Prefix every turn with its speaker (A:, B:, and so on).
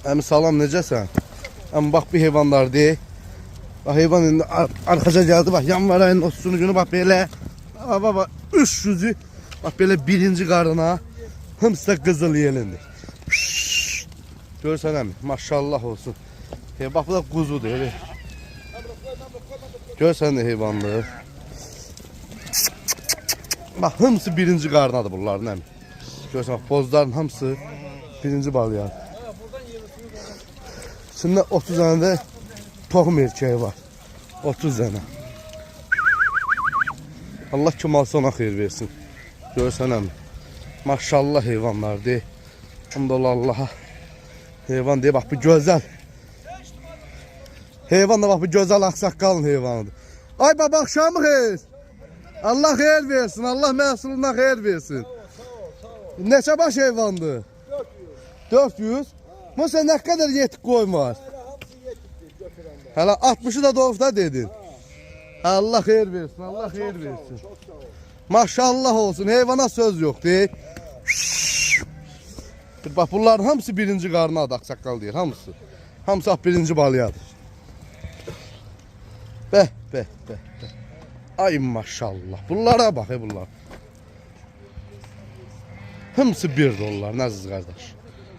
A: Əmi salam, necəsən? Əmi bax bir heyvanlar deyil. Bax heyvan indi arxaca gəldi, bax yanvar ayının 30 günü bax belə. Bax 300'ü bax belə birinci qarına. Hamısı da qızıl yelindir. Görsən əmi, maşallah olsun. Bax bu da quzudur. Görsən də heyvandır. Bax hamısı birinci qarnadır bunların əmi. Görsən bax pozların hamısı birinci balyadır. İçində 30 dənə də toxum erkeği var. 30 dənə. Allah kim alsa ona xeyir versin. Görsən əmi. Maşallah heyvanlardır. Hamdollah Allah'a. Heyvan deyib, bax bu gözəl. Heyvan da bax bu gözəl ağsaqqalın heyvanıdır. Ay baba, axşamı xeyir. Allah xeyir versin. Allah məhsulundan xeyir versin. Neçə baş heyvandır? 400. Bu sən nə qədər yetik qoyun var? Hələ 60'ı da doğufda dedin. Allah xeyir versin. Allah xeyir versin. Maşallah olsun. Heyvana söz yok değil. Bak bunların hamısı birinci qarına adı ağsaqqal deyir. Hamısı. Hamısı birinci balyadır. Bəh. Ay maşallah. Bunlara bak bunlar. Hamısı bir dollar. Nəziz qardaş.